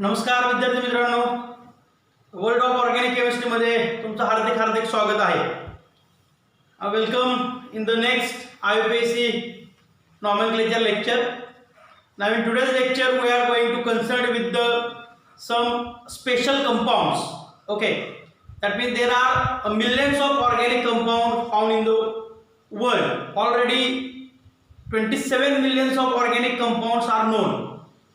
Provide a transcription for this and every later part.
नमस्कार विद्यार्थी मित्रांनो, वर्ल्ड ऑफ ऑर्गॅनिक केमिस्ट्री मध्ये तुमचं हार्दिक हार्दिक स्वागत आहे। Welcome in the next IUPAC nomenclature lecture. Now in today's lecture we are going to concern with the some special compounds. Okay, that means there are millions of organic compounds found in the world. Already 27 millions of organic compounds are known.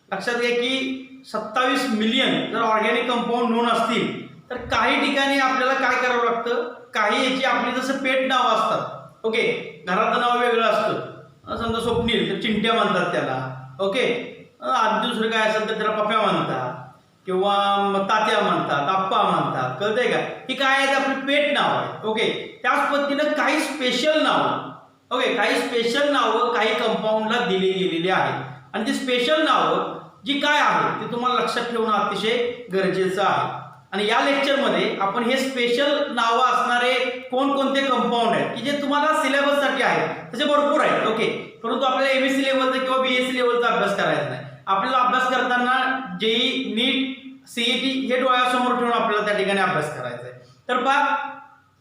लक्षात घ्या की 27 million जर organic compound non असतील तर काही ठिकाणी आपल्याला काय करावं लागतं, काही याची आपली जसं पेट नाव असतात. ओके, घराचं नाव वेगळं असतं. समजा स्वप्नील तर चिंट्या म्हणतात त्याला. ओके, आणि दुसरं काय असेल तर त्याला पप्या म्हणतात किंवा तात्या म्हणतात, आप्पा म्हणतात. कळतंय का? ही काय आहे, आपली पेट नाव आहे. ओके, त्याच पद्धतीनं काही स्पेशल नावं, ओके, काही स्पेशल नावं काही कंपाऊंडला दिली गेलेली आहेत. आणि ती स्पेशल नावं जी काय आहे ते तुम्हाला लक्षात ठेवणं अतिशय गरजेचं आहे. आणि या लेक्चरमध्ये आपण हे स्पेशल नावं असणारे कोणकोणते कंपाऊंड आहेत की जे तुम्हाला सिलेबससाठी आहेत तसे भरपूर आहेत. ओके, परंतु आपल्याला एमएससी लेवलचा किंवा बीएससी लेवलचा अभ्यास करायचा नाही. आपल्याला अभ्यास करताना जेई, नीट, सीईटी हे डोळ्यासमोर ठेवून आपल्याला त्या ठिकाणी अभ्यास करायचा आहे. तर पहा,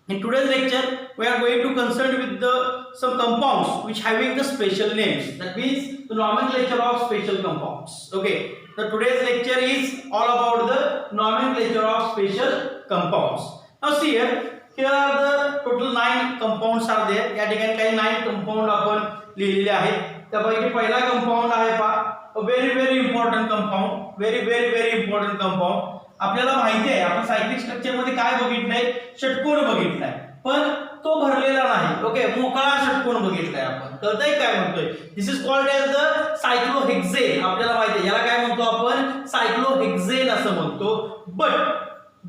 in today's lecture we are going to concern with the some compounds which having the special names, that means the nomenclature of special compounds. Okay, so today's lecture is all about the nomenclature of special compounds. Now see here are the total 9 compounds are there. या ठिकाणी काही 9 compound आपण लिहिलेले आहेत. त्यापैकी पहिला compound आहे पहा, very very important compound, very important compound. आपल्याला माहिती आहे आपण सायक्लिक स्ट्रक्चर मध्ये काय बघितलंय, षटकोन बघितलाय, पण तो भरलेला नाही. ओके, मोकळा षटकोन बघितलाय आपण. कळतंय काय म्हणतोय? दिस इज कॉल्ड एज द सायक्लोहेक्सेन. आपल्याला माहिती आहे याला काय म्हणतो आपण, सायक्लोहेक्सेन असं म्हणतो. बट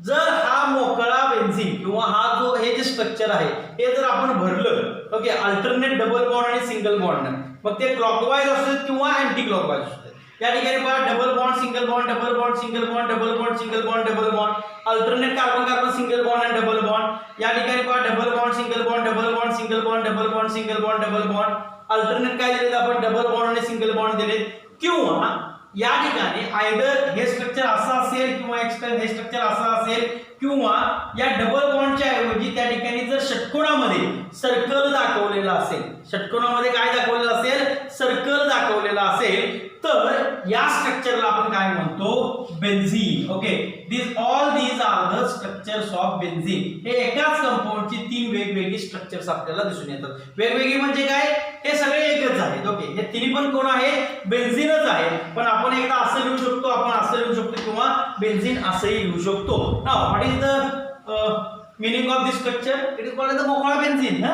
जर हा मोकळा बेन्झीन किंवा हा जो हे जे स्ट्रक्चर आहे हे जर आपण भरलं, ओके, अल्टरनेट डबल बॉन्ड आणि सिंगल बॉन्ड, मग ते क्लॉकवाईज असतात किंवा अँटी क्लॉकवाईज असतात. या ठिकाणी पहा, double bond single bond, double bond single bond, double bond single bond, double bond, alternate carbon carbon single bond आणि डबल बॉन्ड. या ठिकाणी पहा, double bond single bond, double bond single bond, double bond single bond, double bond. Alternate काय दिलेत आपण, double bond आणि single bond दिलेत. किंवा या ठिकाणी आयदर हे स्ट्रक्चर असं असेल किंवा हे स्ट्रक्चर असं असेल, किंवा या डबल बॉन्डच्या ऐवजी त्या ठिकाणी जर षटकोनामध्ये सर्कल दाखवलेला असेल, षटकोनामध्ये काय दाखवलेलं असेल, सर्कल दाखवलेला असेल, तर या स्ट्रक्चरला आपण काय म्हणतो, benzene. Okay, these are the structures of benzene. हे एकाच कंपाऊंडची 3 वेगवेगळी स्ट्रक्चर्स आपल्याला दिसून येतात. वेगवेगळी म्हणजे काय, हे सगळे एकच आहेत. ओके, हे तिन्ही पण कोण आहेत, बेन्झीनच आहे. पण आपण एकदा असं लिहू शकतो, आपण असं लिहू शकतो किंवा बेन्झीन असंही लिहू शकतो. Now what is the meaning of this structure? It is called the मोकळा बेन्झीन.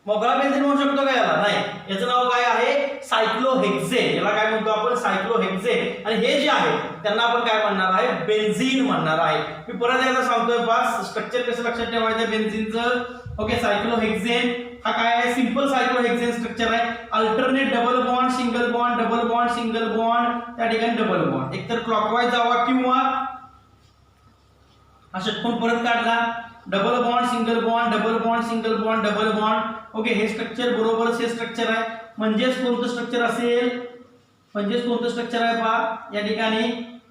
मोकळा बेन्झीन म्हणू शकतो का याला? नाही, याचं नाव काय आहे, सायक्लोहेक्सेन. याला काय म्हणतो आपण, सायक्लोहेक्सेन. आणि हे जे आहे त्यांना आपण काय म्हणणार आहे, बेन्झीन म्हणणार आहे. मी परत एकदा सांगतोय, पास स्ट्रक्चर कसं लक्षात ठेवायचं बेन्झीनचं. ओके, सायक्लोहेक्सेन हा काय आहे, सिंपल सायक्लोहेक्सेन स्ट्रक्चर आहे. Alternate double bond single bond, double bond single bond, त्या ठिकाणी डबल बॉन्ड. एकतर क्लॉकवाईज जावा किंवा हा षटकोन परत काढला, double bond single bond, double bond single bond, double bond. Okay, हे स्ट्रक्चर बरोबरच हे स्ट्रक्चर आहे. म्हणजेच कोणतं स्ट्रक्चर असेल, म्हणजेच कोणतं स्ट्रक्चर आहे पहा, या ठिकाणी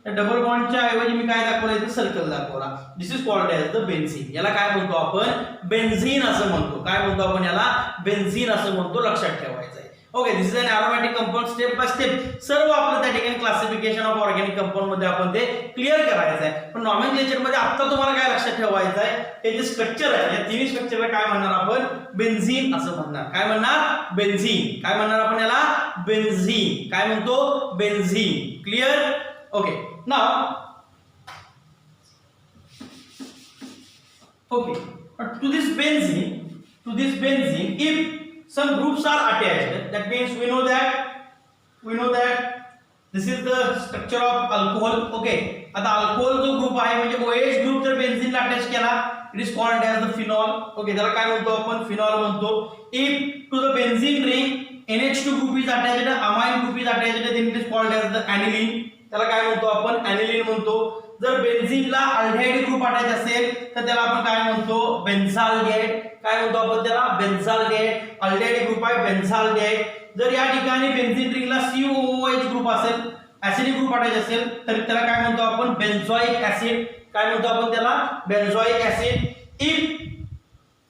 डबल बॉन्डच्या ऐवजी मी काय दाखवलंय, ते सर्कल दाखवला. This is called as the benzene. याला काय म्हणतो आपण, बेन्झीन असं म्हणतो. काय म्हणतो आपण याला, बेन्झीन असं म्हणतो. लक्षात ठेवायचं आहे. Okay, this is an aromatic compound. Step by step सर्व आपलं त्या ठिकाणी क्लासिफिकेशन ऑफ ऑर्गॅनिक कंपाऊंड मध्ये आपण ते क्लिअर करायचं आहे. पण नॉमेनक्लेचर मध्ये आता तुम्हाला काय लक्षात ठेवायचं आहे, हे जे स्ट्रक्चर आहे या तिन्ही स्ट्रक्चरला काय म्हणणार आपण, बेन्झीन असं म्हणणार. काय म्हणणार, बेन्झीन. काय म्हणणार आपण याला, बेन्झीन. काय म्हणतो, benzene. Clear? Okay, now okay, but to this benzene if some groups are attached, that means we know that this is the structure of alcohol. Okay, आता अल्कोहोल जो ग्रुप आहे म्हणजे OH ग्रुप जर बेन्झीनला attach केला, it is called as the phenol. Okay, त्याला काय म्हणतो आपण, फिनॉल म्हणतो. If to the benzene ring NH2 group is attached, amine group is attached, then it is called as the aniline. त्याला काय म्हणतो आपण, aniline म्हणतो. जर बेन्झीनला अल्डिहाइड ग्रुप अटॅच असेल तर त्याला आपण काय म्हणतो, बेन्झाल्डिहाइड. काय म्हणतो आपण त्याला, बेन्झाल्डिहाइड. अल्डिहाइड ग्रुप आहे बेन्झाल्डिहाइड. जर या ठिकाणी बेन्झीन रिंगला COOH ग्रुप असेल, ऍसिडिक ग्रुप अटॅच असेल तर त्याला काय म्हणतो आपण बेन्झोइक ऍसिड. काय म्हणतो आपण त्याला benzoic acid. If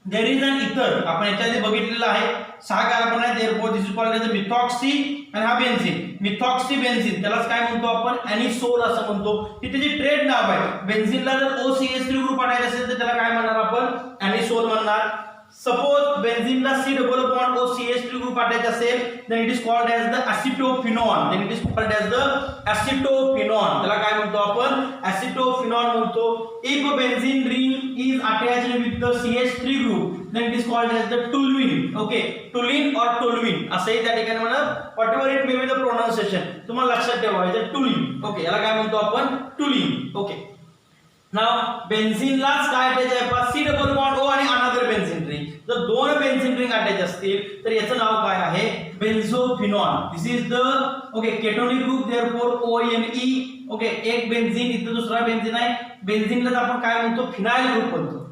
there is an ether, आपण याच्यामध्ये बघितलेलं आहे 6 कार्बन आहेत, therefore this is called as methoxy आणि हा बेन्झीन, मिथॉक्सी बेन्झीन त्यालाच काय म्हणतो आपण एनिसोल असं म्हणतो. ही त्याची ट्रेड नाव आहे. बेन्झीनला जर OCH3 ग्रुप अटॅच असेल तर त्याला काय म्हणणार आपण एनिसोल म्हणणार. सपोज बेन्झीनला C double bond OCH3 group attach असेल then it is called as the acetophenone, then it is called as the acetophenone. त्याला काय म्हणतो आपण acetophenone म्हणतो. if a benzene ring is attached with the CH3 group then it is called as the toluene. okay, toluene or toluene असंही त्या ठिकाणी म्हणतात. whatever it may be the pronunciation तुम्हाला लक्षात ठेवायचं toluene. ओके, याला काय म्हणतो आपण toluene. ओके, नाव बेन्झीनलाच काय अटॅच आहे पहा C डबल बॉन्ड O आणि अनदर बेन्झीन रिंग. जर दोन बेन्झीन रिंग अटॅच असतील तर याचं नाव काय आहे benzophenone. This is the okay ketonic group therefore ONE. Okay, एक बेन्झीन इथं दुसरा बेन्झीन आहे. बेन्झीनलाच आपण काय म्हणतो फिनाइल ग्रुप म्हणतो.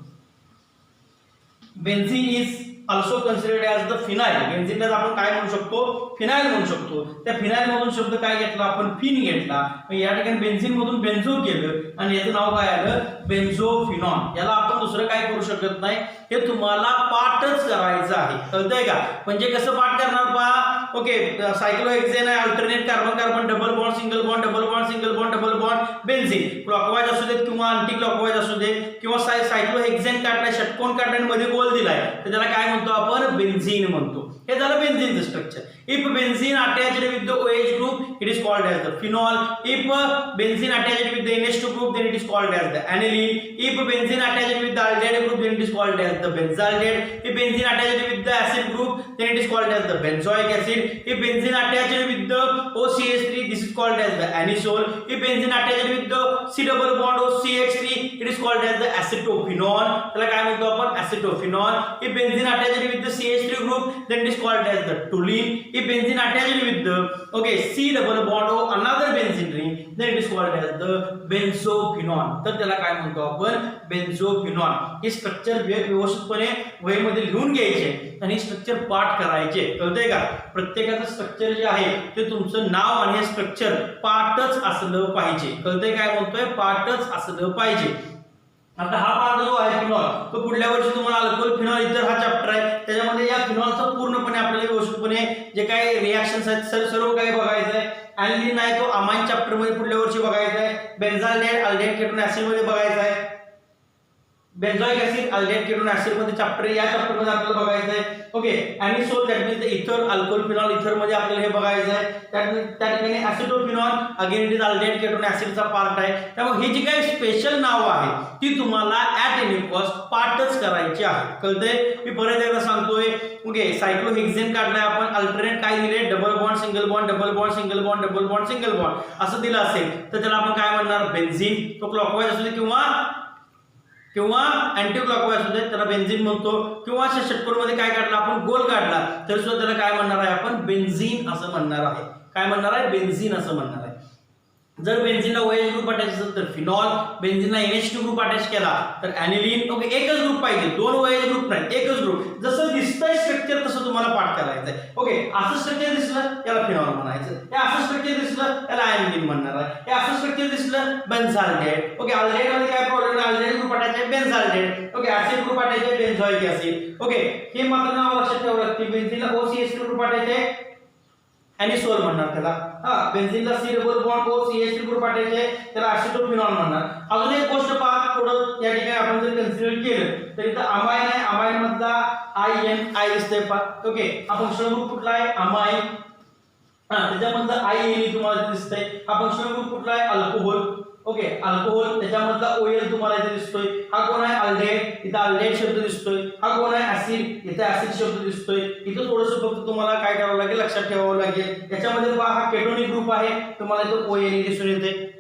Benzene is also considered as the phenyl. बेन्झीनला आपण काय म्हणू शकतो फिनाइल म्हणू शकतो. त्या फिनाइल मधून शब्द काय घेतला आपण फिन घेतला. या ठिकाणी बेन्झीन मधून बेन्झो गेलं आणि याचं नाव काय आलं बेन्झोफिनॉन. याला आपण दुसरं काय करू शकत नाही. हे तुम्हाला पाठच करायचं आहे. कळतंय का? म्हणजे कसं पाठ करणार पहा. ओके, सायक्लोहेक्सेन आहे, alternate carbon carbon double bond single bond double bond single bond double bond benzene. Clockwise असू देत किंवा अँटी क्लॉकवाइज असू दे किंवा सायक्लोहेक्सेन काढलाय षटकोन काढलाय मध्ये गोल दिलाय तर त्याला काय म्हणतो आपण बेन्झीन म्हणतो. हे झालं बेन्झीनचं structure. If benzene attached with the OH group it is called as the phenol. If benzene attached with the NH2 group then it is called as the aniline. If benzene attached with the aldehyde group then it is called as the benzaldehyde. If benzene attached with the acid group then it is called as the benzoic acid. If benzene attached with the OCH3 this is called as the anisole. If benzene attached with the C double bond OCH3 it is called as the acetophenone. त्याला काय म्हणतो आपण acetophenone. If benzene attached with the CH3 group then it is called as the toluene. If benzene attached with the okay C double bond O another benzene ring then it is called as the benzophenone. तर त्याला काय म्हणतो आपण बेन्झोफिनॉन. हे structure व्यवस्थितपणे वहीमध्ये लिहून घ्यायचे आणि स्ट्रक्चर पाठ करायचे. कळतंय का? प्रत्येकाचं स्ट्रक्चर जे आहे ते तुमचं नाव आणि हे स्ट्रक्चर पाठच असलं पाहिजे. कळतंय काय म्हणतोय पाठच असलं पाहिजे. आता हा पार्ट जो आहे फिनॉल तो पुढल्या वर्षी तुम्हाला अल्कोहोल फिनॉल इतर हा चॅप्टर आहे त्याच्यामध्ये या फिनॉलचा पूर्णपणे आपल्याला व्यवस्थितपणे जे काही रिएक्शन्स आहेत सर्व काही बघायचं आहे. ॲनिलीन आहे तो अमाइन चॅप्टर मध्ये पुढल्या वर्षी बघायचा आहे. बेन्झाल्डेहाइड अल्डेहाइड केटोन ऍसिड मध्ये बघायचा आहे. Benzoic acid aldehyde ketone acid मध्ये चॅप्टर या चॅप्टर मध्ये आपल्याला बघायचं आहे. Okay, anisole that means the ether alcohol phenol ether मध्ये आपल्याला हे बघायचं आहे. त्या ठिकाणी ऍसिडोफिनॉल again it is aldehyde ketone ऍसिडचा पार्ट आहे. त्यामुळे ही जी काही स्पेशल नाव आहे ती तुम्हाला ऍट एनी कॉस्ट पाठच करायची आहे. कळतंय? मी परत एकदा सांगतोय. ओके, सायक्लोहेक्सेन काढलाय आपण, अल्टरनेट काय दिले double bond single bond double bond single bond double bond single bond असं दिलं असेल तर त्याला आपण काय म्हणणार बेन्झीन. तो क्लॉकवाइज असू दे किंवा अँटी क्लॉकवाइज असू दे त्याला बेन्झीन म्हणतो. किंवा षटकोन मध्ये काय काढला आपण गोल काढला तर सुद्धा त्याला काय म्हणणार आहे आपण बेन्झीन असं म्हणणार आहे. काय म्हणणार आहे बेन्झीन असं म्हणणार आहे. जर बेन्झीनला OH ग्रुप अटॅच असेल तर फिनॉल, बेन्झीनला NH2 ग्रुप अटॅच केला तर ॲनिलीन. ओके, एकच ग्रुप पाहिजे, दोन OH ग्रुप नाही, एकच ग्रुप. जसं दिसतंय स्ट्रक्चर तसं तुम्हाला पाठ करायचं आहे. ओके, असं स्ट्रक्चर दिसलं याला फिनॉल म्हणायचं. हे असं स्ट्रक्चर दिसलं त्याला ॲनिलीन म्हणणार आहे. हे असं स्ट्रक्चर दिसलं बेन्झाल्डेहाइड. ओके, अल्डेहाइड मध्ये काय प्रॉब्लेम आहे अल्डेहाइड ग्रुप अटॅच आहे बेन्झाल्डेहाइड. ओके, ऍसिड ग्रुप अटॅच आहे बेन्झोइक ऍसिड. ओके, हे मात्र नाव लक्षात ठेवावं लागते. बेन्झीनला OCH3 ग्रुप अटॅच आहे एनिसोल म्हणणार त्याला. हा, बेन्झीनला C double bond OCH3 group attach आहे त्याला ऍसिडोफिनॉल म्हणणार. अजून एक गोष्ट पहा थोडं या ठिकाणी आपण जर कन्सिडर केलं तर इथं अमाइन आहे. अमाइन मधला INI दिसतंय पहा. ओके, हा फंक्शनल ग्रुप कुठला आहे अमाइन. त्याच्यामधलं INE तुम्हाला दिसतंय. हा फंक्शनल ग्रुप कुठला आहे अल्कोहोल. ओके, अल्कोहोल त्याच्यामधला OL तुम्हाला इथे दिसतोय. हा कोण आहे अल्डेहाइड. इथं अल्डेहाइड शब्द दिसतोय. हा कोण आहे ऍसिड. इथे ऍसिड शब्द दिसतोय. इथं थोडंसं फक्त तुम्हाला काय करावं लागेल लक्षात ठेवावं लागेल. याच्यामध्ये पहा हा केटोनिक ग्रुप आहे तुम्हाला इथं ONE दिसून येते.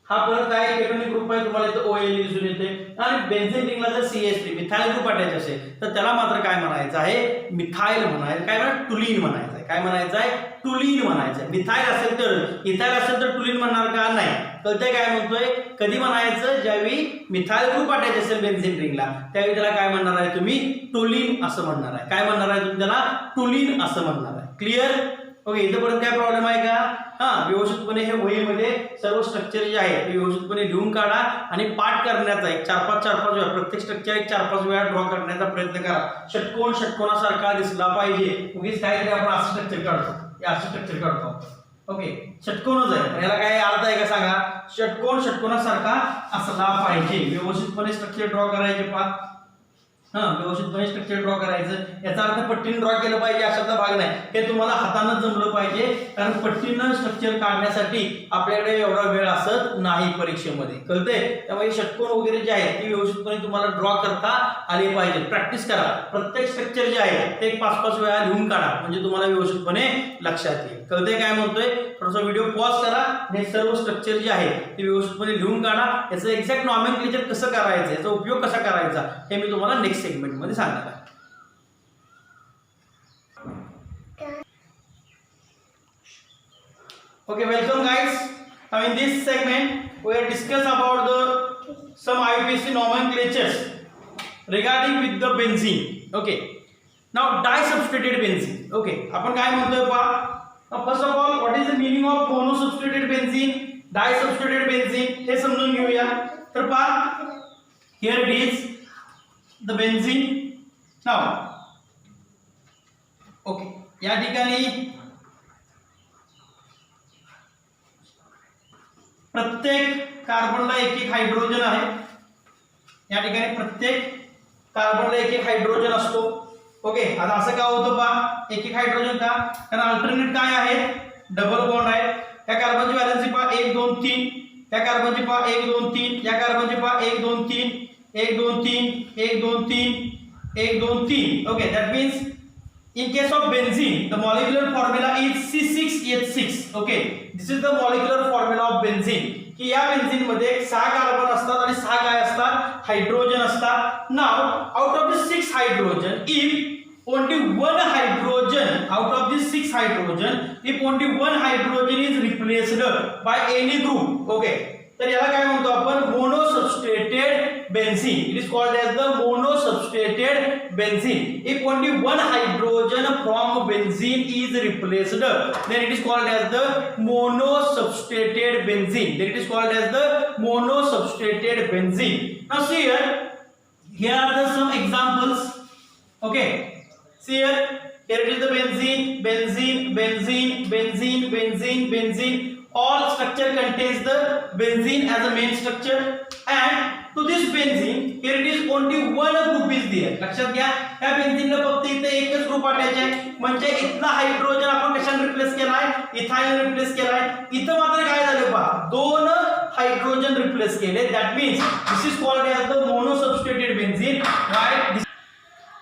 हा परत काय केटोनिक ग्रुप आहे तुम्हाला इथं ONE दिसून येते. आणि बेन्झीन रिंगला जर CH3 मिथाइल ग्रुप अटॅच असेल तर त्याला मात्र काय म्हणायचं आहे मिथाइल म्हणायचं. काय म्हणा टुलीन म्हणायचं आहे. काय म्हणायचं आहे टुलीन म्हणायचं आहे. मिथाइल असेल तर इथाइल असेल तर टुलीन म्हणणार का नाही. कळतंय काय म्हणतोय कधी म्हणायचं ज्यावेळी मिथाइल ग्रुप अटॅच असेल बेन्झीन रिंगला त्यावेळी त्याला काय म्हणणार आहे तुम्ही टुलीन असं म्हणणार आहे. काय म्हणणार आहे तुम्ही त्याला टुलीन असं म्हणणार आहे. क्लिअर? ओके, इथपर्यंत काय प्रॉब्लेम आहे का? व्यवस्थितपणे हे वहीमध्ये सर्व स्ट्रक्चर जे आहे ते व्यवस्थितपणे लिहून काढा आणि पाठ करण्याचा एक 4-5 वेळा प्रत्येक स्ट्रक्चर एक 4-5 वेळा ड्रॉ करण्याचा प्रयत्न करा. षटकोनासारखा दिसला पाहिजे. उगीच काहीतरी आपण असं स्ट्रक्चर काढतो, हे असं स्ट्रक्चर काढतो. ओके, षटकोनच आहे, याला काय अर्थ आहे का सांगा? षटकोनासारखा असला पाहिजे. व्यवस्थितपणे स्ट्रक्चर ड्रॉ करायचे. व्यवस्थितपणे स्ट्रक्चर ड्रॉ करायचं. याचा अर्थ पट्टीने ड्रॉ केलं पाहिजे अशातला भाग नाही, हे तुम्हाला हातानं जमलं पाहिजे. कारण पट्टीनं स्ट्रक्चर काढण्यासाठी आपल्याकडे एवढा वेळ असत नाही परीक्षेमध्ये, कळतंय? त्यामुळे षटकोन वगैरे जे आहे ते व्यवस्थितपणे तुम्हाला ड्रॉ करता आले पाहिजे. प्रॅक्टिस करा. प्रत्येक स्ट्रक्चर जे आहे ते 5-5 वेळा लिहून काढा, म्हणजे तुम्हाला व्यवस्थितपणे लक्षात येईल. कळतंय काय म्हणतोय? थोडासा व्हिडिओ पॉज करा आणि सर्व स्ट्रक्चर जे आहे ते व्यवस्थितपणे लिहून काढा. याचं एक्झॅक्ट नॉमेनक्लेचर कसं करायचं, याचा उपयोग कसा करायचा हे मी तुम्हाला नेक्स्ट सेगमेंट मध्ये सांगणार आहे. Okay, welcome guys. Now in this segment we will discuss about some IUPAC nomenclatures regarding with the benzene. Okay. Now disubstituted benzene. Okay. आपण काय म्हणतोय पहा? Now first of all, what is the meaning of monosubstituted benzene, disubstituted benzene हे समजून घेऊया. तर पहा, here it is the benzene. Now okay, या ठिकाणी प्रत्येक कार्बनला एक हायड्रोजन आहे. या ठिकाणी प्रत्येक कार्बनला एक हायड्रोजन असतो. ओके, आता असं का होतं पहा? एक हायड्रोजन का? कारण अल्टरनेट काय आहे? डबल बॉन्ड आहे. त्या कार्बनची व्हॅलेन्सी पहा 1 2 3, त्या कार्बनची पहा 1 2 3, या कार्बनची पहा 1 2 3 1 2 3 1 2 3 1 2 3. Okay, that means in case of benzene the molecular formula is C6H6. okay, this is the molecular formula of benzene. की या बेन्झीन मध्ये 6 कार्बन असतात आणि 6 काय असतात? हायड्रोजन असतात. Now out of the 6 hydrogen, if only one hydrogen out of these 6 hydrogen, if only one hydrogen is replaced by any group, okay, तर याला काय म्हणतो आपण? Monosubstituted benzene. It is called as the monosubstituted benzene. If only one hydrogen from benzene is replaced, then it is called as the monosubstrated benzene. Then it is called as the monosubstrated benzene. Now see here are the some examples. Okay, see here it is the benzene. All structure contains the benzene as a main structure, and to this benzene here it is only one group is there. लक्षात घ्या, या बेन्झीनला फक्त इथे एकच group attach आहे. म्हणजे इथला hydrogen आपण कशाने रिप्लेस केलाय? इथाईलने रिप्लेस केलाय. इथं मात्र काय झालं पहा? 2 हायड्रोजन रिप्लेस केले. That means this is called as the monosubstituted benzene. Right?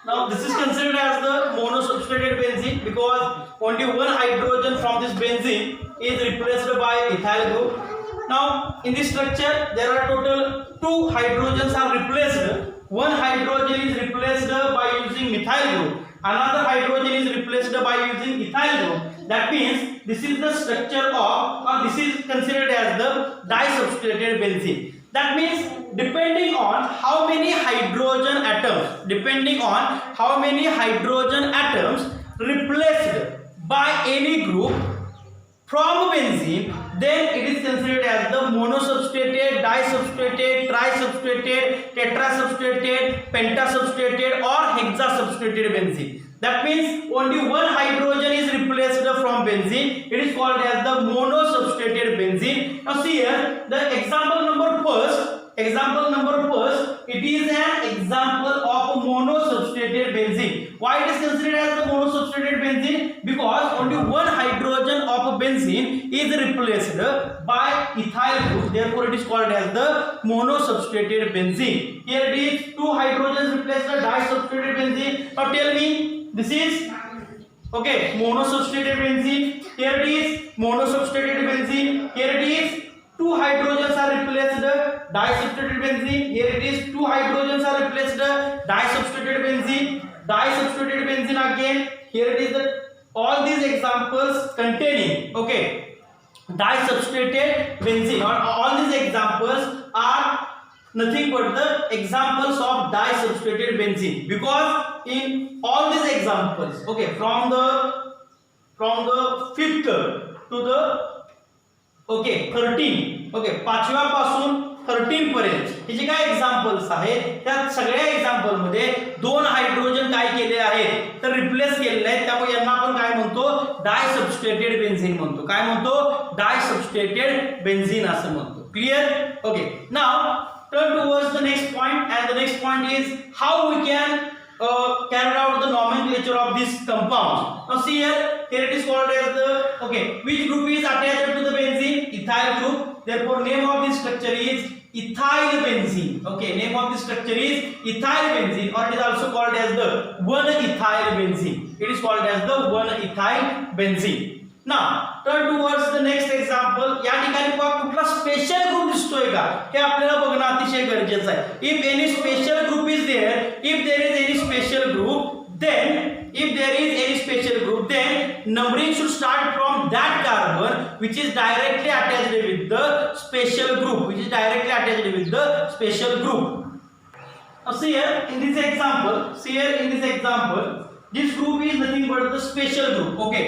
Now this is considered as the monosubstituted benzene because only one hydrogen from this benzene is replaced by ethyl group. Now in this structure there are total 2 hydrogens are replaced. One hydrogen is replaced by using methyl group. Another hydrogen is replaced by using ethyl group. That means this is the structure of, or this is considered as the disubstituted benzene. That means depending on how many hydrogen atoms replaced by any group from benzene, then it is considered as the monosubstituted, disubstituted, trisubstituted, tetrasubstituted, pentasubstituted or hexasubstituted benzene. That means only one hydrogen is replaced from benzene. It is called as the monosubstituted benzene. Now see here the example number first. It is an example of monosubstituted benzene. Why it is considered as the monosubstituted benzene? Because only one hydrogen of benzene is replaced by ethyl group. Therefore, it is called as the monosubstituted benzene. Here it is 2 hydrogens replaced the disubstituted benzene. Now tell me, this is okay monosubstituted benzene. Here it is monosubstituted benzene. Here it is 2 hydrogens are replaced disubstituted benzene. Here it is 2 hydrogens are replaced disubstituted benzene again. Here it is the all these examples containing okay disubstituted benzene, or all these examples are nothing but the examples of disubstituted benzene, because in all these examples okay from the 5th 5th to the 13. Okay, 5व्या पासून 13 पर्यंत हे जे काय examples आहेत त्या सगळ्या example मध्ये 2 हायड्रोजन काय केले आहेत तर रिप्लेस केलेले आहेत. त्यामुळे यांना आपण काय म्हणतो डाय सबस्ट्रेटेड बेन्झीन म्हणतो. काय म्हणतो डाय सबस्ट्रेटेड बेन्झीन असं म्हणतो. Clear? Okay, now turn towards the next point, and the next point is how we can carry out the nomenclature of these compounds. Now see here it is called as the which group is attached to the benzene? Ethyl group. Therefore name of this structure is ethyl benzene. Okay, name of this structure is ethyl benzene, or it is also called as the 1-ethyl benzene. It is called as the 1-ethyl benzene. Now turn towards the next example. या ठिकाणी कुठला special group दिसतोय का हे आपल्याला बघणं अतिशय गरजेचं आहे. If any special group is there, if there is any special group, then numbering should start from that carbon which is directly attached with the special group. Now see here in this example, this group is nothing but the special group. Okay,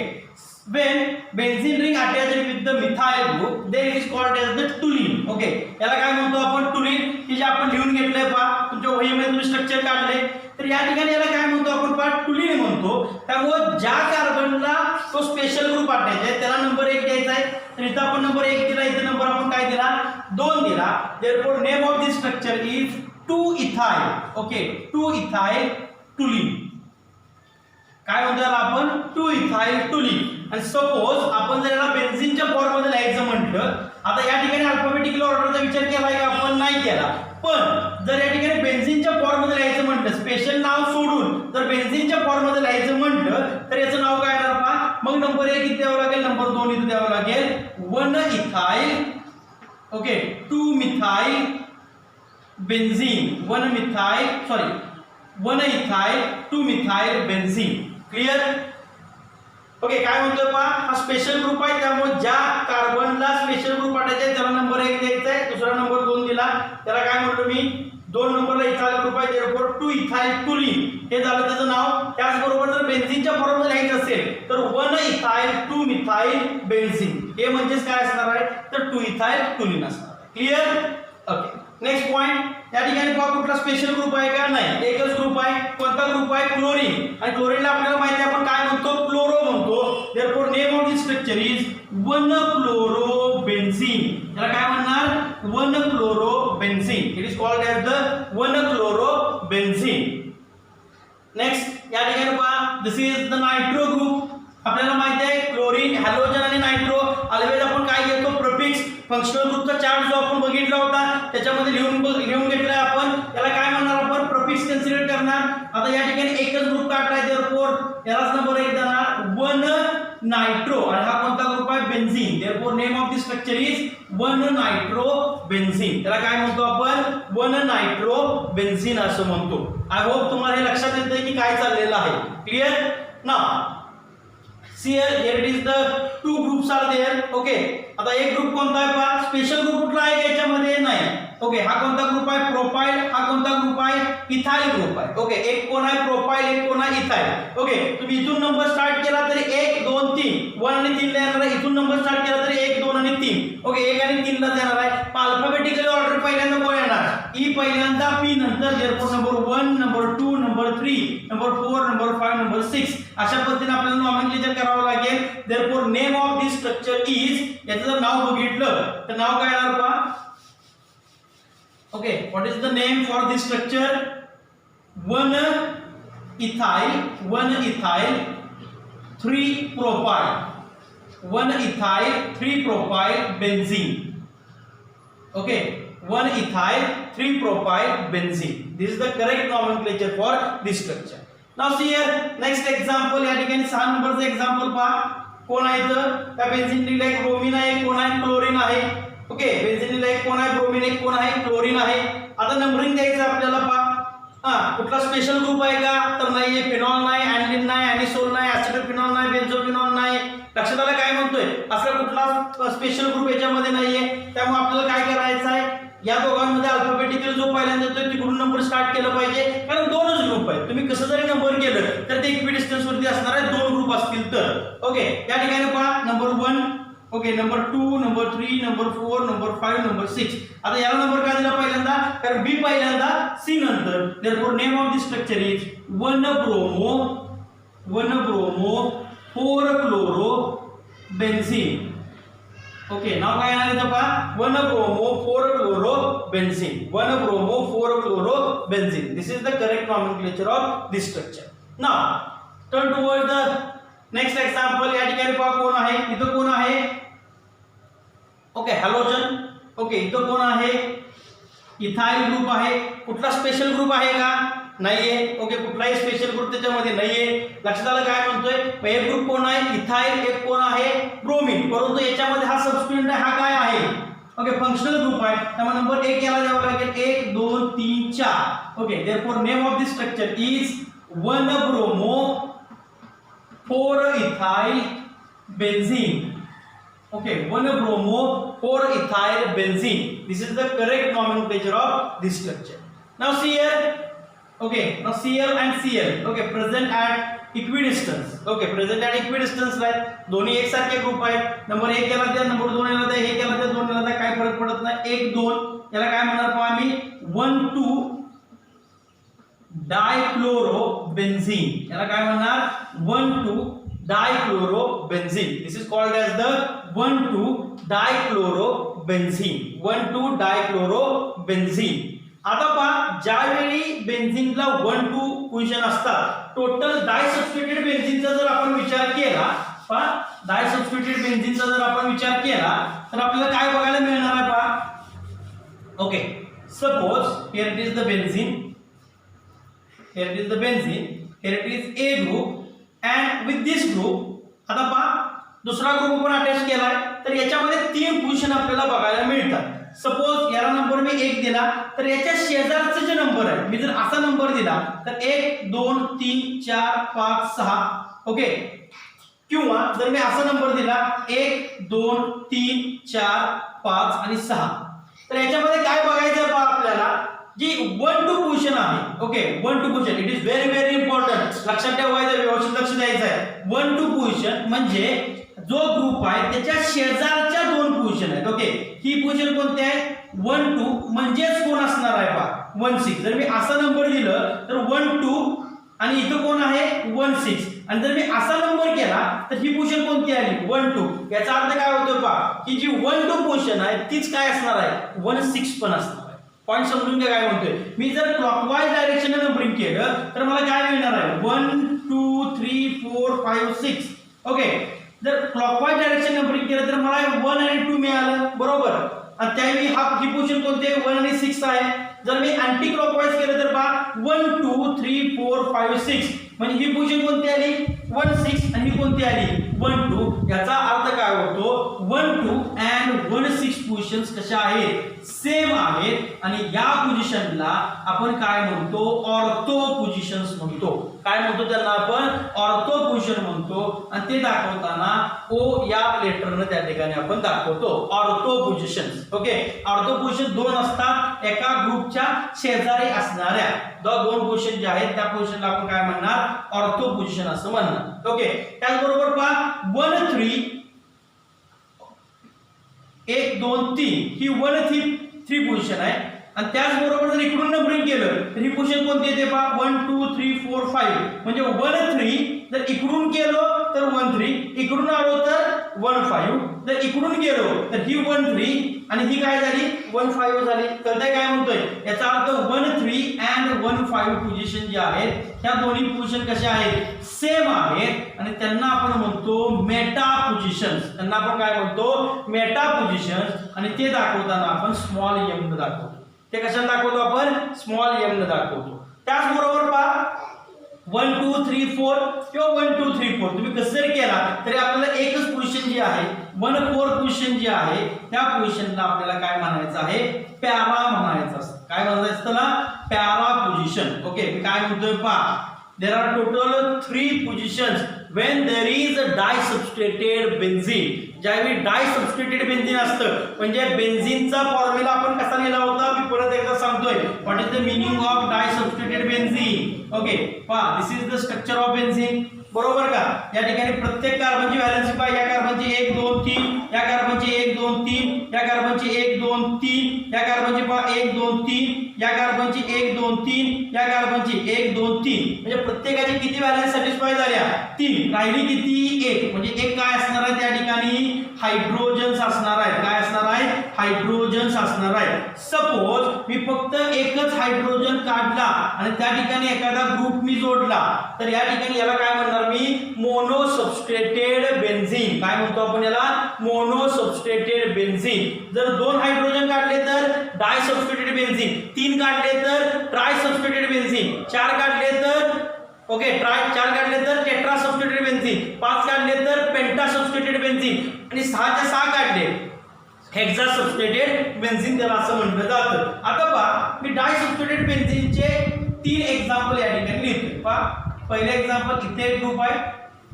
when benzene ring attached with the methyl group, then it is called as the toluene. Okay, याला काय म्हणतो आपण toluene. हे जे आपण लिहून घेतलंय पहा तुमच्या वहीमध्ये तुम्ही स्ट्रक्चर काढले तर या ठिकाणी याला काय म्हणतो आपण पहा toluene म्हणतो. त्यामुळे ज्या कार्बनला तो स्पेशल ग्रुप अटॅच आहे त्याला नंबर 1 द्यायचा आहे. तर इथं आपण नंबर 1 दिला, इथं नंबर आपण काय दिला 2 दिला. therefore name of this structure is 2-ethyl. Okay, 2-ethyl toluene. काय म्हणतो याला आपण 2-ethyl toluene. आणि सपोज आपण जर याला बेन्झीनच्या फॉर्म मध्ये लिहायचं म्हटलं, आता या ठिकाणी अल्फाबेटिकल ऑर्डरचा विचार केलाय का आपण? नाही केला. पण जर या ठिकाणी बेन्झीनच्या फॉर्म मध्ये लिहायचं म्हटलं, स्पेशल नाव सोडून जर बेन्झीनच्या फॉर्म मध्ये लिहायचं म्हटलं तर याचं नाव काय येणार पहा. मग नंबर 1 इथे द्यावं लागेल, नंबर 2 इथे द्यावं लागेल. 1-ethyl 2-methyl benzene. 1-ethyl 2-methyl benzene. Clear? Okay, काय म्हणतोय पहा हा स्पेशल ग्रुप आहे त्यामुळे ज्या कार्बनला स्पेशल ग्रुप अटॅच आहे त्याला नंबर 1 द्यायचा आहे, दुसरा नंबर 2 दिला. त्याला काय म्हणतो मी 2 नंबरला इथाइल ग्रुप आहे, therefore 2-ethyl toluene हे झालं त्याचं नाव. त्याचबरोबर जर बेन्झीनच्या फॉर्म मध्ये लिहायचं असेल तर 1-ethyl 2-methyl benzene हे म्हणजेच काय असणार आहे तर 2-ethyl toluene असणार आहे. क्लियर? Okay, next point. या ठिकाणी पहा कुठला स्पेशल ग्रुप आहे का? नाही, एकच ग्रुप आहे. कोणता ग्रुप आहे? क्लोरीन. आणि क्लोरीनला आपल्याला माहिती आहे आपण काय म्हणतो क्लोरो म्हणतो. therefore name of this structure is 1-chlorobenzene. याला काय म्हणणार 1-chlorobenzene. it is called as the 1-chlorobenzene. Next या ठिकाणी पहा this is the nitro group. आपल्याला माहिती आहे क्लोरीन, हॅलोजन आणि नायट्रो ऑलवेज आपण काय घेतो प्रिफिक्स. फंक्शनल ग्रुपचा चार्ट जो आपण बघितला होता त्याच्यामध्ये लिहून घेतलाय आपण. याला काय म्हणणार आपण प्रिफिक्स कन्सिडर करणार. आता या ठिकाणी एकच ग्रुप काढलाय therefore यालाच नंबर 1 देणार 1-nitro. आणि हा कोणता ग्रुप आहे? Benzene. therefore name of this structure is 1-nitrobenzene. त्याला काय म्हणतो आपण 1-nitrobenzene असं म्हणतो. आय होप तुम्हाला हे लक्षात येतंय की काय चाललेलं आहे. Clear? Now see here it is the 2 groups are there. Okay, आता एक ग्रुप कोणता आहे पहा स्पेशल ग्रुप कुठला आहे याच्यामध्ये? नाही. ओके, हा कोणता ग्रुप आहे? प्रोपाइल. हा कोणता ग्रुप आहे? इथाइल ग्रुप आहे. ओके, एक कोण आहे प्रोपाइल, एक कोण आहे इथाइल. ओके, तुम्ही इथून नंबर स्टार्ट केला तरी 1 2 3 1 आणि 3 ला येणार आहे. इथून नंबर स्टार्ट केला तरी 1 2 आणि 3. ओके, 1 आणि 3 ला येणार आहे. अल्फाबेटिकली ऑर्डर पहिल्यांदा कोण येणार? ई पहिल्यांदा, पी नंतर, therefore number 1 number 2 number 3 number 4 number 5 number 6 अशा पद्धतीने आपल्याला नॉमेनक्लेचर करावं लागेल. therefore name of this structure is, याचं जर नाव बघितलं तर नाव काय येणार पहा. Okay, what is the name for this structure? 1-ethyl 3-propyl 1-ethyl 3-propyl benzene. Okay, 1-ethyl 3-propyl benzene. This is the correct nomenclature for this structure. Now see here next example. या ठिकाणी 6 नंबरचं एक्झाम्पल पहा. कोण आहे इथं? त्या बेन्झीनला एक bromine आहे, कोण आहे क्लोरीन आहे. ओके, बेन्झीनला एक कोण आहे ब्रोमीन, एक कोण आहे क्लोरीन आहे. आता नंबरिंग द्यायचं आपल्याला पहा. कुठला स्पेशल ग्रुप आहे का? तर नाहीये. फिनॉल नाही, ॲनिलीन नाही, ॲनिसोल नाही, ॲसिटोफिनॉल नाही, बेन्झोफिनॉल नाही. लक्षात आलं काय म्हणतोय? असला कुठला स्पेशल ग्रुप याच्यामध्ये नाहीये. त्यामुळे आपल्याला काय करायचं आहे या दोघांमध्ये अल्फाबेटिकल जो पहिल्यांदा येतोय तिकडून नंबर स्टार्ट केलं पाहिजे. कारण 2च ग्रुप आहेत. तुम्ही कसं जरी नंबर केलं तर ते इक्विडिस्टन्स वरती असणार आहे. 2 ग्रुप ग्रुप असतील तर. ओके, या ठिकाणी पहा number 1, okay, number 2, number 3, number 4, number 5, number 6. आता याला नंबर काय दिला पहिल्यांदा, कारण बी पहिल्यांदा सी नंतर. Therefore name of the structure is 1-ब्रोमो 4-क्लोरो benzene. Okay, नाव काय येणार इथं पहा 1-ब्रोमो 4-क्लोरो benzene. 1-ब्रोमो 4-क्लोरो benzene. This is the correct nomenclature of this structure. Now turn towards the next example. या ठिकाणी पहा कोण आहे, इथं कोण आहे, ओके, हॅलोजन. ओके, इथं कोण आहे, इथाइल ग्रुप आहे. कुठला स्पेशल ग्रुप आहे का, नाहीये. ओके, कुठलाही स्पेशल ग्रुप त्याच्यामध्ये नाहीये. लक्षात आलं काय म्हणतोय, एक ग्रुप कोण आहे, इथाइल, एक कोण आहे, ब्रोमीन. परंतु याच्यामध्ये हा सबस्टिट्यूएंट आहे, हा काय आहे, ओके, फंक्शनल ग्रुप आहे. त्यामुळे नंबर 1 याला द्यावा लागेल, 1 2 3 4. Okay, therefore name of this structure is one bromo 4-ethyl benzene. Okay, 1-bromo 4-ethyl benzene. This is the correct nomenclature of this structure. Now see here, okay, now Cl and Cl, okay, present at equidistance. Okay, present at equidistance right. दोन्ही एक सारखे group आहेत. Number 1 याला द्या, number 2 याला द्या, 1 याला द्या, 2 याला द्या, काय फरक पडत नाही. 1 2 याला काय म्हणणार पहा आम्ही 1-2 डायक्लोरोबेन्झीन. याला काय म्हणणार 1-2 डायक्लोरोबेन्झीन. This is called as the 1-2 डायक्लोरोबेन्झीन. 1-2 डायक्लोरोबेन्झीन. आता पहा ज्यावेळी बेन्झीनला 1-2 पोझिशन असतात, टोटल डायसब्स्टिट्यूटेड बेन्झीनचा जर आपण विचार केला, पहा डायसब्स्टिट्यूटेड बेन्झीनचा जर आपण विचार केला तर आपल्याला काय बघायला मिळणार आहे पहा. Okay, suppose here it is the benzene, here it is the benzene, here it is A group and with this group. आता पहा दुसरा ग्रुप आपण अटॅच केलाय, तर याच्यामध्ये 3 पोझिशन आपल्याला बघायला मिळतात. सपोज याला नंबर मी 1 दिला, तर याच्या शेजारचे जे नंबर आहे, मी जर असा नंबर दिला तर 1 2 3 4 5 6. ओके, किंवा जर मी असा नंबर दिला 1 2 3 4 5 आणि 6, तर याच्यामध्ये काय बघायचं पहा आपल्याला, जी 1-2 पोझिशन आहे. Okay, 1-2 position, it is very important. लक्षात ठेवायचं, व्यवस्थित लक्ष द्यायचं आहे. 1-2 पोझिशन म्हणजे जो ग्रुप आहे त्याच्या शेजारच्या 2 पोझिशन आहेत. ओके, ही पोझिशन कोणती आहे, 1-2 म्हणजेच कोण असणार आहे पहा 1-6. जर मी असा नंबर दिलं तर 1-2 आणि इथं कोण आहे 1-6, आणि जर मी असा नंबर केला तर ही पोझिशन कोणती आली 1-2. याचा अर्थ काय होतो पहा, की जी 1-2 पोझिशन आहे तीच काय असणार आहे 1-6 पण असणार. पॉइंट समजून घ्या काय म्हणतोय मी. जर क्लॉकवाईज डायरेक्शन नंबरिंग केलं तर मला काय मिळणार आहे 1 2 3 4 5 6. ओके, जर क्लॉकवाईज डायरेक्शन नंबरिंग केलं तर मला 1 आणि 2 मिळालं, बरोबर. आणि त्यावेळी ही पोझिशन कोणती आहे 1 आणि 6 आहे. जर मी अँटी क्लॉकवाईज केलं तर पहा 1 2 3 4 5 6, म्हणजे ही पोझिशन कोणती आली 1-6 आणि ही कोणती आली 1-2. याचा अर्थ काय होतो 1-2 अँड 1-6 पोझिशन्स कशा आहेत, सेम आहेत. आणि या पोझिशनला आपण काय म्हणतो ऑर्थो पोझिशन्स म्हणतो. काय म्हणतो त्यांना आपण ऑर्थो पोझिशन म्हणतो. आणि ते दाखवताना ओ या लेटरने त्या ठिकाणी आपण दाखवतो ortho positions. Okay, ortho position 2 असतात एका ग्रुपच्या शेजारी असणाऱ्या. 2 पोझिशन जे आहेत त्या पोझिशनला आपण काय म्हणणार ऑर्थो पोझिशन असं म्हणणार. ओके, त्याचबरोबर पहा 1-3 1 2 3 ही 1-3 पोझिशन आहे. आणि त्याचबरोबर जर इकडून नंबरिंग केलं तर ही पोझिशन कोणती येते पहा 1 2 3 4 5, म्हणजे 1-3 जर इकडून केलो तर 1-3, इकडून आलो तर 1-5, जर इकडून गेलो तर ही 1-3 आणि ही काय झाली 1-5 झाली. कळतंय काय म्हणतोय, याचा अर्थ 1-3 अँड 1-5 पोझिशन जे आहेत त्या दोन्ही पोझिशन कशा आहेत सेम आहेत आणि त्यांना आपण म्हणतो मेटा पोझिशन्स. त्यांना आपण काय म्हणतो मेटा पोझिशन्स. आणि ते दाखवताना आपण स्मॉल एम न दाखवतो. ते कशाने दाखवतो आपण स्मॉल एम न दाखवतो. त्याचबरोबर पहा 1 2 3 4 किंवा 1 2 3 4 तुम्ही कसं जरी केला तरी आपल्याला एकच पोझिशन जी आहे 1-4 पोझिशन जी आहे त्या पोझिशनला आपल्याला काय म्हणायचं आहे पॅरा म्हणायचं असतं. काय म्हणायचं त्याला पॅरा पोझिशन. ओके, मी काय म्हणतोय पहा there are total 3 positions when there is a disubstituted benzene. ज्यावेळी डायसब्स्टिट्यूटेड बेन्झीन असतं म्हणजे बेन्झीनचा फॉर्म्युला आपण कसा लिहिला होता मी परत एकदा सांगतोय. What is the meaning of disubstituted benzene. Okay, पहा this is the structure of benzene. बरोबर का? या ठिकाणी प्रत्येक कार्बनची व्हॅलेन्सी पाय या कार्बनची 1 2 3, या कार्बनची 1 2 3, या कार्बनची 1 2 3, या कार्बनची 1 2 3, या कार्बनची 1 2 3, या कार्बनची 1 2 3, म्हणजे प्रत्येकाची किती व्हॅलेन्स सॅटिस्फाय झाल्या? 3. राहिली किती? 1. म्हणजे एक काय असणार आहे त्या ठिकाणी? हायड्रोजन्स असणार आहे. काय असणार आहे? हायड्रोजन्स असणार आहे. सपोज मी फक्त एकच हायड्रोजन काढला आणि त्या ठिकाणी एखादा ग्रुप मी जोडला, तर या ठिकाणी याला काय म्हणणार मी? Mono substituted benzene. काय म्हणतो आपण याला? Mono substituted benzene. जर 2 हायड्रोजन काढले तर डाय सबस्ट्रेटेड बेन्झीन, 3 काढले तर ट्राय सबस्ट्रेटेड बेन्झीन, 4 काढले तर ओके 4 काढले तर टेट्रा सबस्ट्रेटेड बेन्झीन, 5 काढले तर पेंटा सबस्ट्रेटेड बेन्झीन आणि 6च्या 6 काढले हेक्सा सबस्ट्रेटेड बेन्झीन त्याला असं म्हटलं जातं. आता पहा मी डाय सबस्ट्रेटेड बेन्झीनचे 3 एक्झाम्पल या ठिकाणी लिहितोय. पहा पहिले एक्झाम्पल इथे एक ग्रुप आहे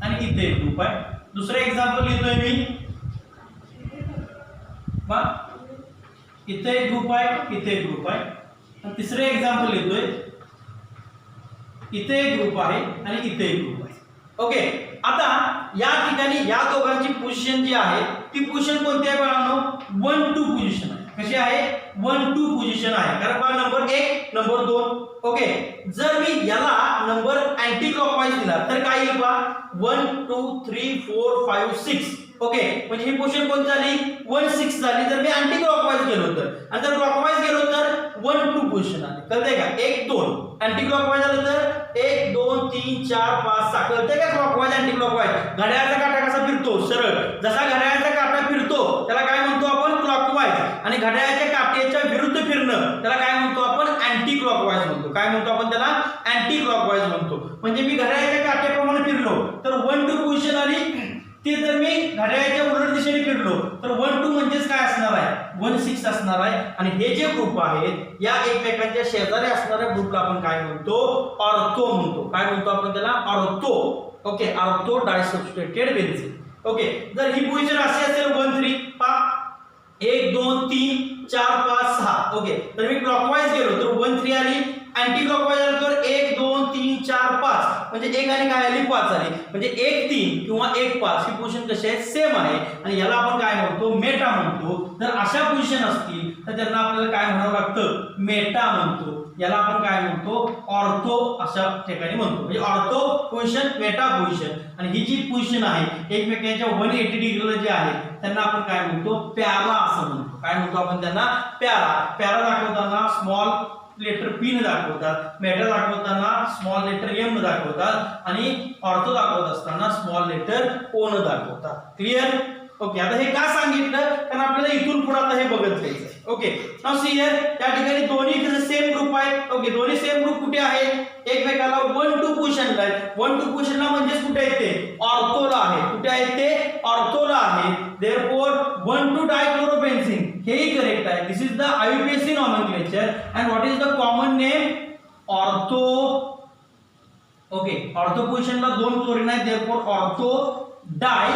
आणि इथे एक ग्रुप आहे. दुसरे एक्झाम्पल लिहितोय मी, पहा इथे एक ग्रुप आहे, इथे एक ग्रुप आहे. आणि तिसरे एक्झाम्पल लिहितोय, इथे एक ग्रुप आहे आणि इथे एक ग्रुप आहे. ओके, आता या ठिकाणी या दोघांची पोझिशन जी आहे ती पोझिशन कोणती आहे बाळांनो? 1 2 पोझिशन आहे. कशी आहे? 1 2 पोझिशन आहे. कारण पहा नंबर 1 नंबर 2. ओके, जर मी याला नंबर अँटी क्लॉकवाईज दिला तर काय येईल पहा? 1 2 3 4 5 6. ओके, म्हणजे ही पोझिशन कोणती झाली? 1 6 झाली. जर मी अँटी क्लॉकवाईज गेलो तर, आणि जर क्लॉकवाईज गेलो तर 1 2 पोझिशन आली. कळतंय का? 1 2. अँटी क्लॉकवाईज झालं तर 1 2 3 4 5 6. कळतंय का? Clockwise anti clockwise. घड्याळाचा काटा कसा फिरतो? सरळ. जसा घड्याळाचा काटा फिरतो त्याला काय म्हणतो आपण? क्लॉकवाईज. आणि घड्याळाच्या काट्याच्या विरुद्ध फिरणं त्याला काय म्हणतो आपण? अँटी क्लॉकवाईज म्हणतो. काय म्हणतो आपण त्याला? अँटी क्लॉकवाईज म्हणतो. म्हणजे मी घड्याळाच्या काट्याप्रमाणे फिरलो तर 1 2 पोझिशन आली. ते जर मी घड्याळाच्या उलट दिशेने फिरलो तर 1 2 म्हणजेच काय असणार आहे? 1 6 असणार आहे. आणि हे जे ग्रुप आहेत या एकमेकांच्या शेजारी असणाऱ्या ग्रुपला आपण काय म्हणतो? ऑर्थो म्हणतो. काय म्हणतो आपण त्याला? Ortho. Okay, ortho disubstituted benzene. Okay, जर ही पोझिशन अशी असेल 1 3, पहा 1 2 3 4 5 6. ओके, तर मी क्लॉकवाईज गेलो तर 1 3 आली. अँटी क्लॉकवाईज आलो तर 1 2 3 4 5, म्हणजे 1 आणि काय आली? 5 आली. म्हणजे 1 3 किंवा 1 5 ही पोझिशन कशी आहे? सेम आहे. आणि याला आपण काय म्हणतो? मेटा म्हणतो. जर अशा पोझिशन असतील तर त्यांना आपल्याला काय म्हणावं लागतं? मेटा म्हणतो. याला आपण काय म्हणतो? ऑर्थो अशा ठिकाणी म्हणतो. म्हणजे ऑर्थो पोझिशन, मेटा पोझिशन. आणि ही जी पोझिशन आहे एकमेकांच्या 180 डिग्रीला जे आहे त्यांना आपण काय म्हणतो? प्यारा असं म्हणतो. काय म्हणतो आपण त्यांना? प्यारा. प्यारा दाखवताना स्मॉल लेटर पी न दाखवतात, मेटा दाखवताना स्मॉल लेटर एम न दाखवतात आणि ऑर्थो दाखवत असताना स्मॉल लेटर ओ न दाखवतात. क्लिअर? ओके, आता हे का सांगितलं? कारण आपल्याला इथून पुढे आता हे बघत जायचं. ओके, नाउ सी हियर या ठिकाणी दोन्ही सेम ग्रुप आहेत. ओके, दोन्ही सेम ग्रुप कुठे आहेत? एकमेकाला 1 2 पोझिशनला आहेत. 1 2 पोझिशनला म्हणजे कुठे आहेत ते? ऑर्थोला आहे. कुठे आहेत ते? ऑर्थोला आहे. देयरफॉर 1 2 डायक्लोरोबेन्झीन हेही करेक्ट आहे. This is the IUPAC nomenclature and what is the common name? Ortho. Okay, ortho पोझिशनला 2 क्लोरीन आहेत. Therefore ortho di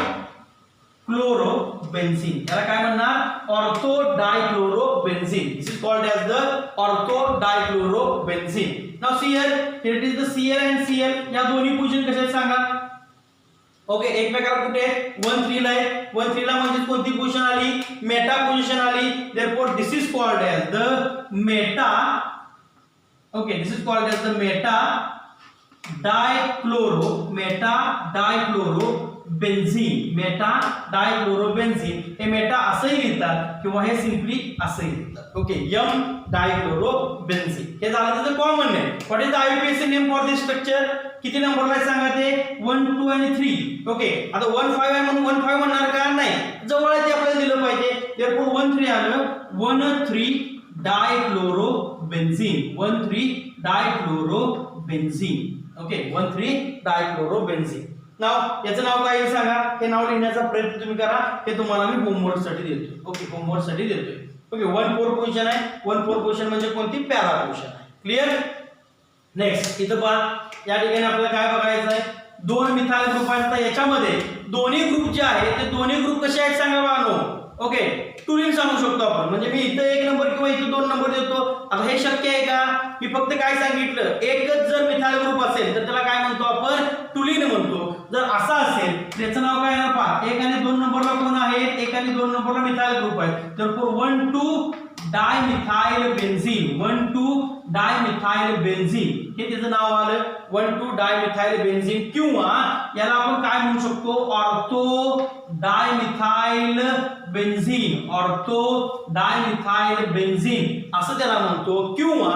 chlorobenzene. याला काय म्हणणार? Ortho dichlorobenzene. This is called as the ortho dichlorobenzene. Now see here, here it is the Cl and Cl. या दोन्ही position कशा आहेत सांगा? ओके, एकमेकाला कुठे आहे? 1 3 ला आहे. 1 3 ला म्हणजे कोणती पोझिशन आली? मेटा पोझिशन आली. Therefore this is called as the meta. Okay, this is called as the meta dichloro. Meta dichloro benzene. Meta dichlorobenzene. हे मेटा असंही लिहितात किंवा हे सिंपली असंही लिहितात. Okay, M dichlorobenzene. हे झालं त्याचं common name. What is the IUPAC name for this structure? किती नंबरला आहे सांगा ते? 1 2 आणि 3. ओके, आता 1 5 आहे म्हणून 1 5 म्हणणार का? नाही, जवळ आहे ते आपल्याला दिलं पाहिजे. देयरफॉर 1 3 आलं. 1 3 डायक्लोरोबेन्झीन. 1 3 डायक्लोरोबेन्झीन. ओके, 1 3 डायक्लोरोबेन्झीन. नाव याचं नाव काय आहे सांगा? हे नाव लिहिण्याचा प्रयत्न तुम्ही करा. हे तुम्हाला मी होमवर्क साठी देतोय. ओके, होमवर्क साठी देतोय. ओके, 1 4 पोझिशन आहे. 1 4 पोझिशन म्हणजे कोणती? पॅरा पोझिशन आहे. क्लिअर? नेक्स्ट इथं पहा, या ठिकाणी आपल्याला काय बघायचं आहे? 2 मिथाइल ग्रुप आहेत. तर याच्यामध्ये दोन्ही ग्रुप जे आहेत ते दोन्ही ग्रुप कसे आहेत सांगा बाळांनो? ओके, टुलिन सांगू शकतो आपण. म्हणजे मी इथं 1 नंबर किंवा इथं 2 नंबर देतो. आता हे शक्य आहे का? मी फक्त काय सांगितलं? एकच जर मिथाइल ग्रुप असेल तर त्याला काय म्हणतो आपण? टुलिन म्हणतो. जर असा असेल तर याचं नाव काय येणार पहा, 1 आणि 2 नंबरला कोण आहे, 1 आणि 2 नंबरला मिथाइल ग्रुप आहे, तर 1,2 डायमिथाइल बेन्झीन, 1,2 डायमिथाइल बेन्झीन हे त्याचं नाव आलं, 1,2 डायमिथाइल बेन्झीन, किंवा याला आपण काय म्हणू शकतो, ortho dimethyl benzene, ortho dimethyl benzene असं त्याला म्हणतो, किंवा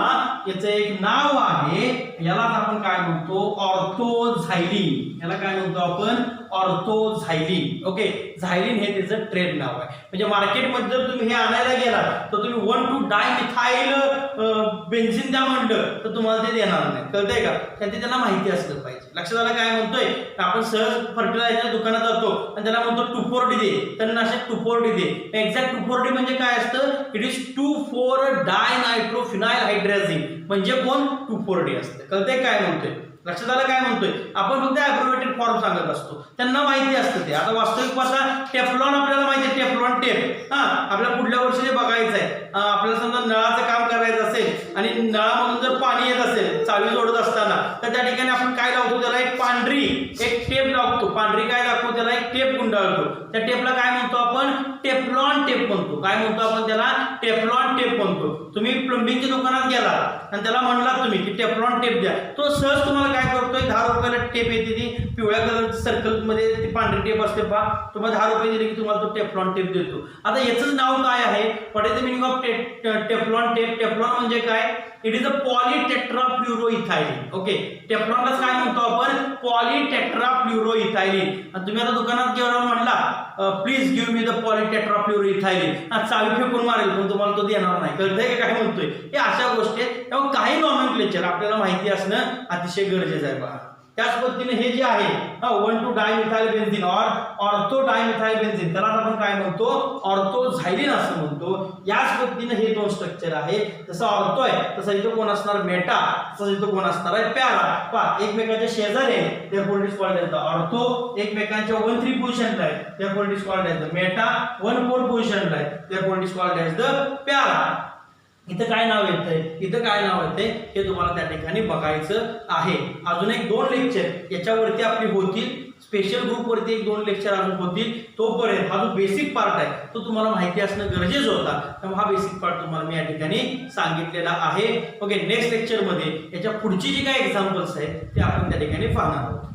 याचं एक नाव आहे याला आपण काय म्हणतो, ऑर्थोझायलीन, याला काय म्हणतो आपण, ऑर्थोझायलीन. ओके, झायलीन हे त्याचं ट्रेड नाव आहे. म्हणजे मार्केटमध्ये जर तुम्ही हे आणायला गेला तर तुम्ही 1,2 डायमिथाइल बेन्झीन द्या म्हणलं तर तुम्हाला ते देणार नाही, कळतंय का, कारण त्यांना माहिती असलं पाहिजे. लक्षात आलं काय म्हणतोय, आपण सहज फर्टिलायझर दुकानात जातो आणि त्याला म्हणतो 2,4-D दे, तणनाशक 2,4-D दे. एक्झॅक्ट 2,4-D म्हणजे काय असतं, इट इज 2,4 डायनायट्रोफिनाइल हायड्रेझिन, म्हणजे कोण, 2,4-D असतं. कळतंय काय म्हणतोय, लक्षात आलं काय म्हणतोय. आपण फक्त ॲब्रिव्हिएटेड फॉर्म सांगत असतो, त्यांना माहिती असतं ते. आता वास्तविक पाहता टेफ्लॉन आपल्याला माहिती आहे, टेफ्लॉन टेप आपल्याला पुढल्या वर्षी बघायचं आहे. आपल्याला समजा नळाचं काम करायचं असेल आणि नळामधून जर पाणी येत असेल चावी जोडत असताना, तर त्या ठिकाणी आपण काय लावतो, त्याला एक पांढरी एक टेप लावतो, पांढरी काय दाखवतो, त्याला एक टेप गुंडाळतो. त्या टेपला काय म्हणतो आपण, टेफ्लॉन टेप म्हणतो. काय म्हणतो आपण त्याला, टेफ्लॉन टेप म्हणतो. तुम्ही प्लंबिंगच्या दुकानात गेला आणि त्याला म्हणलात तुम्ही की टेफ्लॉन टेप द्या, तो सहज तुम्हाला काय करतोय, 10 रुपयाला टेप येते, ती पिवळ्या कलरची सर्कल मध्ये ती पांढरी टेप असते पहा, तुम्हाला 10 रुपये दिले की तुम्हाला तो टेफ्लॉन टेप देतो. आता याचं नाव काय आहे, what is the meaning of Teflon tape. Teflon म्हणजे काय, इट इज अ पॉलीटेट्राफ्ल्युरोइथायलीन. ओके, टेफ्लॉनलाच काय म्हणतो आपण, पॉलीटेट्राफ्ल्युरोइथायलीन. आणि तुम्ही आता दुकानात गेला म्हणला प्लीज गिव्ह मी द पॉलीटेट्राफ्ल्युरोइथायलीन, चावी फेकून मारेल पण तुम्हाला तो देणार नाही, कळतंय का काय म्हणतोय. हे अशा गोष्टी आहेत, तेव्हा काही नॉमेनक्लेचर आपल्याला माहिती असणं अतिशय गरजेचं आहे बघा. त्याच पद्धतीने हे जे आहे 1,2 dimethyl benzene ortho dimethyl benzene, त्याला आपण काय म्हणतो, ऑर्थोझायलीन असं म्हणतो. याच पद्धतीने हे दोन स्ट्रक्चर आहे, जसं ऑर्थो आहे तसं इथं कोण असणार, मेटा, तसं इथं कोण असणार आहे, पॅरा. पहा एकमेकांच्या शेजारी आहे, therefore it is called as the ortho. एकमेकांच्या 1,3 पोझिशनला आहे, therefore it is called as the Meta. 1,4 पोझिशनला आहे, therefore it is called as the para. इथं काय नाव येतंय, इथं काय नाव येतंय हे तुम्हाला त्या ठिकाणी बघायचं आहे. अजून एक 2 लेक्चर याच्यावरती आपली होतील, स्पेशल ग्रुप वरती 1-2 लेक्चर अजून होतील. तोपर्यंत हा जो बेसिक पार्ट आहे तो तुम्हाला माहिती असणं गरजेचं होता, त्यामुळे हा बेसिक पार्ट तुम्हाला मी या ठिकाणी सांगितलेला आहे. ओके, नेक्स्ट लेक्चर मध्ये याच्या पुढची जी काही एक्झाम्पल्स आहेत ते आपण त्या ठिकाणी पाहणार आहोत.